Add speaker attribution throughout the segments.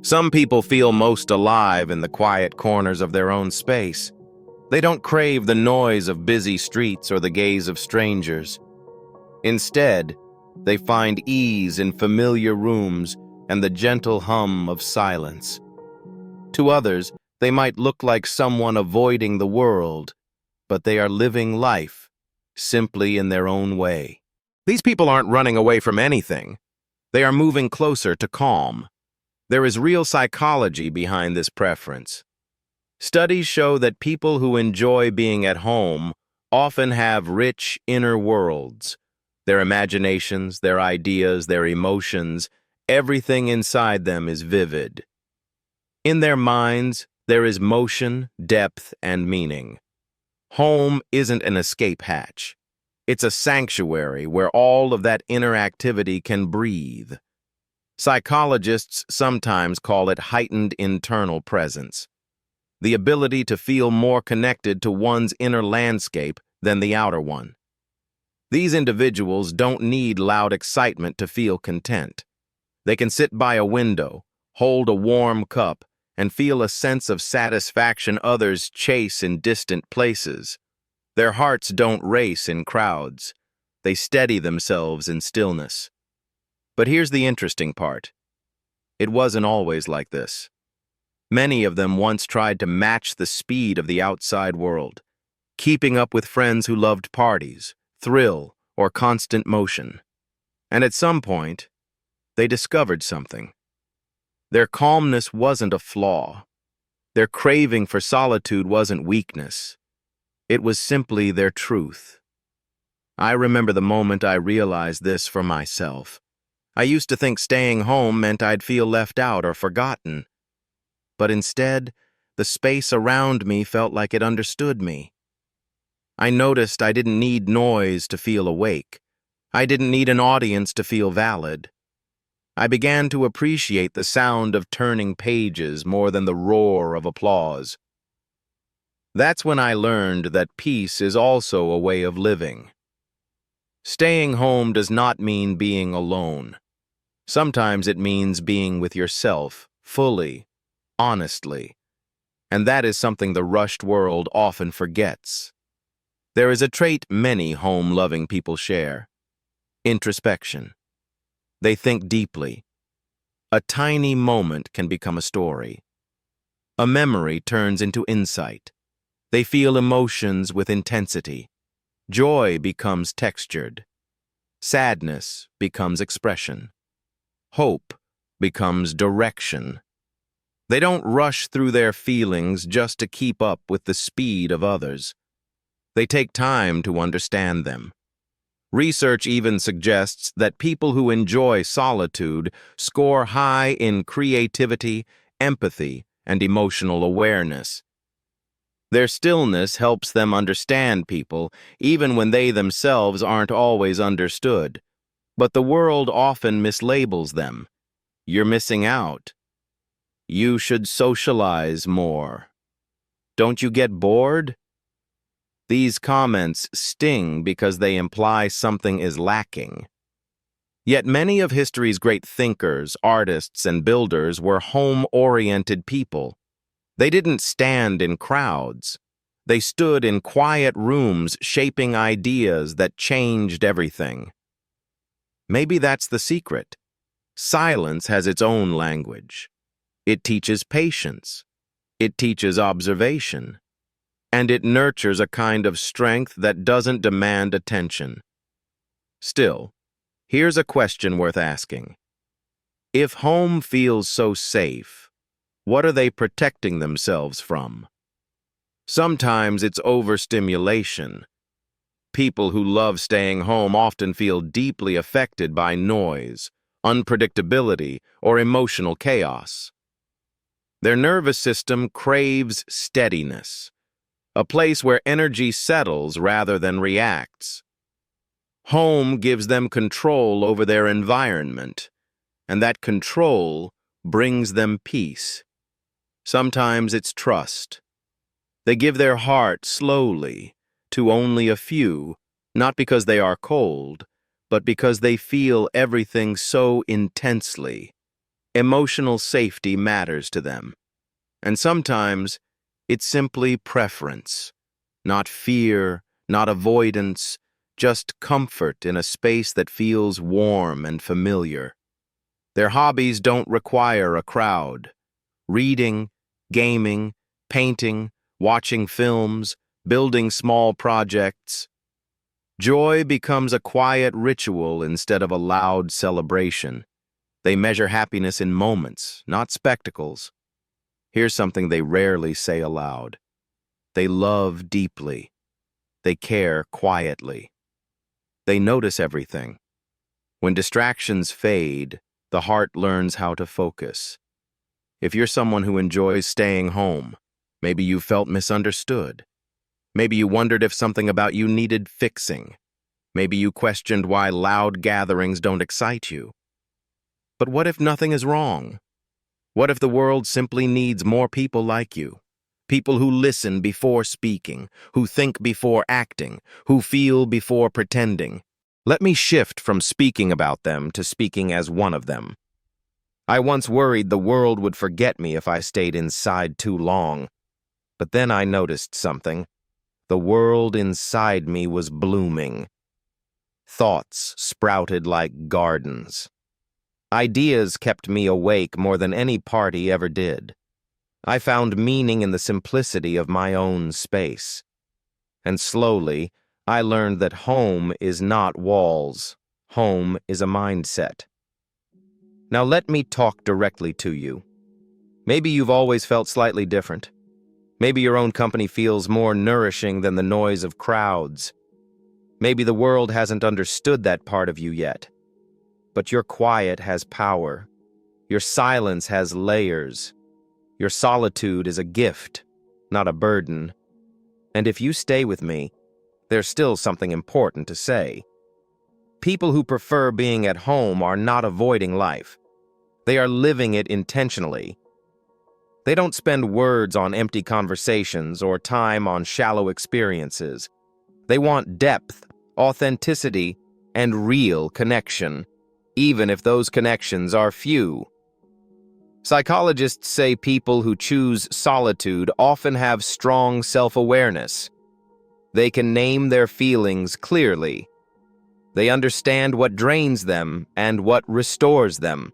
Speaker 1: Some people feel most alive in the quiet corners of their own space. They don't crave the noise of busy streets or the gaze of strangers. Instead, they find ease in familiar rooms and the gentle hum of silence. To others, they might look like someone avoiding the world, but they are living life, simply in their own way. These people aren't running away from anything. They are moving closer to calm. There is real psychology behind this preference. Studies show that people who enjoy being at home often have rich inner worlds. Their imaginations, their ideas, their emotions, everything inside them is vivid. In their minds, there is motion, depth, and meaning. Home isn't an escape hatch. It's a sanctuary where all of that inner activity can breathe. Psychologists sometimes call it heightened internal presence, the ability to feel more connected to one's inner landscape than the outer one. These individuals don't need loud excitement to feel content. They can sit by a window, hold a warm cup, and feel a sense of satisfaction others chase in distant places. Their hearts don't race in crowds. They steady themselves in stillness. But here's the interesting part. It wasn't always like this. Many of them once tried to match the speed of the outside world, keeping up with friends who loved parties, thrill, or constant motion. And at some point, they discovered something. Their calmness wasn't a flaw. Their craving for solitude wasn't weakness. It was simply their truth. I remember the moment I realized this for myself. I used to think staying home meant I'd feel left out or forgotten. But instead, the space around me felt like it understood me. I noticed I didn't need noise to feel awake. I didn't need an audience to feel valid. I began to appreciate the sound of turning pages more than the roar of applause. That's when I learned that peace is also a way of living. Staying home does not mean being alone. Sometimes it means being with yourself, fully, honestly. And that is something the rushed world often forgets. There is a trait many home-loving people share: introspection. They think deeply. A tiny moment can become a story. A memory turns into insight. They feel emotions with intensity. Joy becomes textured. Sadness becomes expression. Hope becomes direction. They don't rush through their feelings just to keep up with the speed of others. They take time to understand them. Research even suggests that people who enjoy solitude score high in creativity, empathy, and emotional awareness. Their stillness helps them understand people, even when they themselves aren't always understood. But the world often mislabels them. You're missing out. You should socialize more. Don't you get bored? These comments sting because they imply something is lacking. Yet many of history's great thinkers, artists, and builders were home-oriented people. They didn't stand in crowds. They stood in quiet rooms shaping ideas that changed everything. Maybe that's the secret. Silence has its own language. It teaches patience. It teaches observation. And it nurtures a kind of strength that doesn't demand attention. Still, here's a question worth asking. If home feels so safe, what are they protecting themselves from? Sometimes it's overstimulation. People who love staying home often feel deeply affected by noise, unpredictability, or emotional chaos. Their nervous system craves steadiness, a place where energy settles rather than reacts. Home gives them control over their environment, and that control brings them peace. Sometimes it's trust. They give their heart slowly to only a few, not because they are cold, but because they feel everything so intensely. Emotional safety matters to them. And sometimes it's simply preference, not fear, not avoidance, just comfort in a space that feels warm and familiar. Their hobbies don't require a crowd. Reading, gaming, painting, watching films, building small projects. Joy becomes a quiet ritual instead of a loud celebration. They measure happiness in moments, not spectacles. Here's something they rarely say aloud. They love deeply. They care quietly. They notice everything. When distractions fade, the heart learns how to focus. If you're someone who enjoys staying home, maybe you felt misunderstood. Maybe you wondered if something about you needed fixing. Maybe you questioned why loud gatherings don't excite you. But what if nothing is wrong? What if the world simply needs more people like you? People who listen before speaking, who think before acting, who feel before pretending. Let me shift from speaking about them to speaking as one of them. I once worried the world would forget me if I stayed inside too long. But then I noticed something. The world inside me was blooming. Thoughts sprouted like gardens. Ideas kept me awake more than any party ever did. I found meaning in the simplicity of my own space. And slowly, I learned that home is not walls. Home is a mindset. Now let me talk directly to you. Maybe you've always felt slightly different. Maybe your own company feels more nourishing than the noise of crowds. Maybe the world hasn't understood that part of you yet. But your quiet has power. Your silence has layers. Your solitude is a gift, not a burden. And if you stay with me, there's still something important to say. People who prefer being at home are not avoiding life. They are living it intentionally. They don't spend words on empty conversations or time on shallow experiences. They want depth, authenticity, and real connection, even if those connections are few. Psychologists say people who choose solitude often have strong self-awareness. They can name their feelings clearly. They understand what drains them and what restores them.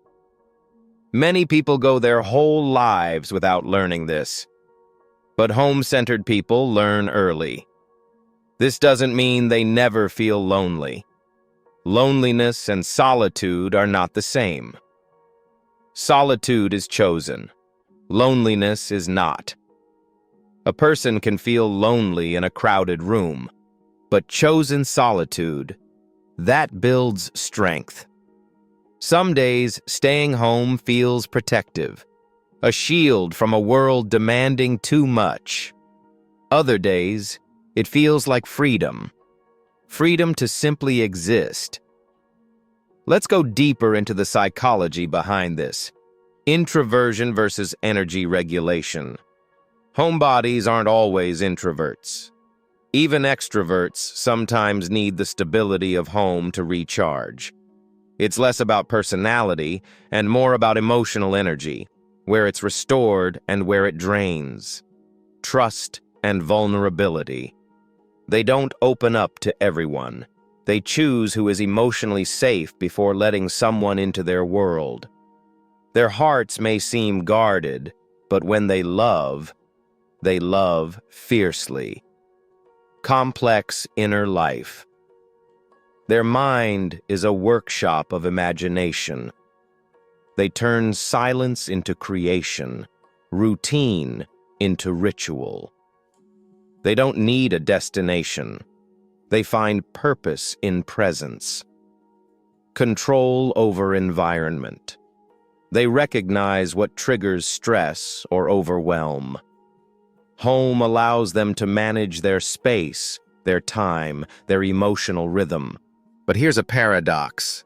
Speaker 1: Many people go their whole lives without learning this. But home-centered people learn early. This doesn't mean they never feel lonely. Loneliness and solitude are not the same. Solitude is chosen. Loneliness is not. A person can feel lonely in a crowded room, but chosen solitude, that builds strength. Some days, staying home feels protective, a shield from a world demanding too much. Other days, it feels like freedom. Freedom to simply exist. Let's go deeper into the psychology behind this. Introversion versus energy regulation. Homebodies aren't always introverts. Even extroverts sometimes need the stability of home to recharge. It's less about personality and more about emotional energy, where it's restored and where it drains. Trust and vulnerability. They don't open up to everyone. They choose who is emotionally safe before letting someone into their world. Their hearts may seem guarded, but when they love fiercely. Complex inner life. Their mind is a workshop of imagination. They turn silence into creation, routine into ritual. They don't need a destination. They find purpose in presence. Control over environment. They recognize what triggers stress or overwhelm. Home allows them to manage their space, their time, their emotional rhythm. But here's a paradox.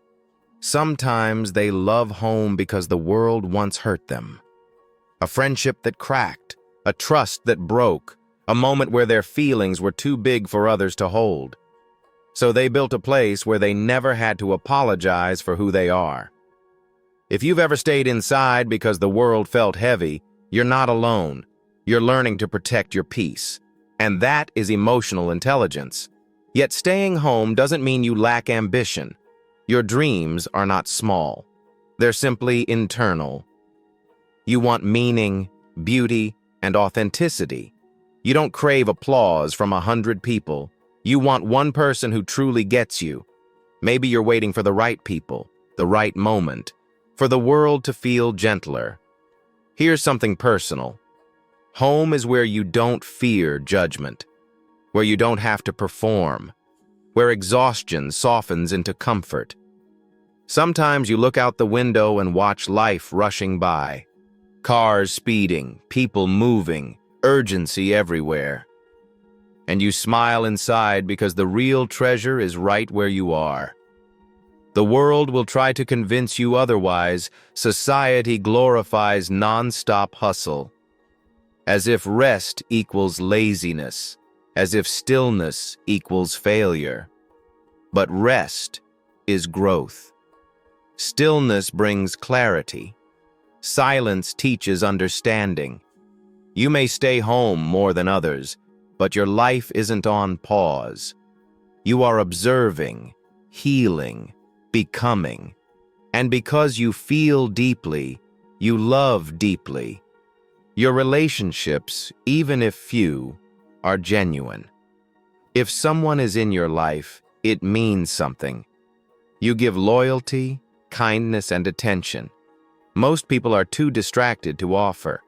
Speaker 1: Sometimes they love home because the world once hurt them. A friendship that cracked, a trust that broke, a moment where their feelings were too big for others to hold. So they built a place where they never had to apologize for who they are. If you've ever stayed inside because the world felt heavy, you're not alone. You're learning to protect your peace. And that is emotional intelligence. Yet staying home doesn't mean you lack ambition. Your dreams are not small. They're simply internal. You want meaning, beauty, and authenticity. You don't crave applause from 100 people. You want one person who truly gets you. Maybe you're waiting for the right people, the right moment, for the world to feel gentler. Here's something personal. Home is where you don't fear judgment, where you don't have to perform, where exhaustion softens into comfort. Sometimes you look out the window and watch life rushing by. Cars speeding, people moving, urgency everywhere. And you smile inside because the real treasure is right where you are. The world will try to convince you otherwise. Society glorifies non-stop hustle, as if rest equals laziness, as if stillness equals failure. But rest is growth. Stillness brings clarity. Silence teaches understanding. You may stay home more than others, but your life isn't on pause. You are observing, healing, becoming. And because you feel deeply, you love deeply. Your relationships, even if few, are genuine. If someone is in your life, it means something. You give loyalty, kindness, and attention. Most people are too distracted to offer.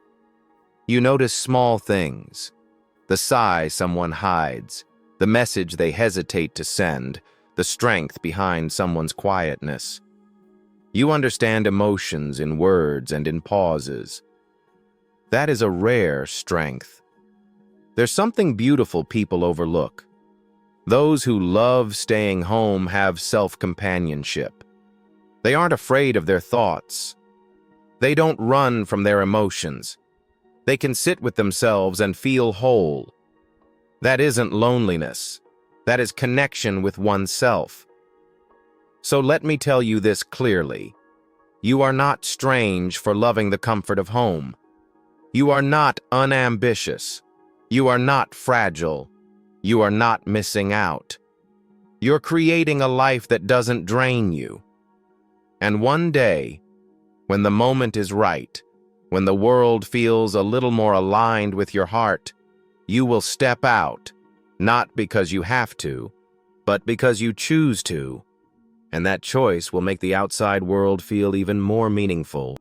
Speaker 1: You notice small things. The sigh someone hides, the message they hesitate to send, the strength behind someone's quietness. You understand emotions in words and in pauses. That is a rare strength. There's something beautiful people overlook. Those who love staying home have self-companionship. They aren't afraid of their thoughts. They don't run from their emotions. They can sit with themselves and feel whole. That isn't loneliness. That is connection with oneself. So let me tell you this clearly. You are not strange for loving the comfort of home. You are not unambitious. You are not fragile. You are not missing out. You're creating a life that doesn't drain you. And one day, when the moment is right, when the world feels a little more aligned with your heart, you will step out, not because you have to, but because you choose to. And that choice will make the outside world feel even more meaningful.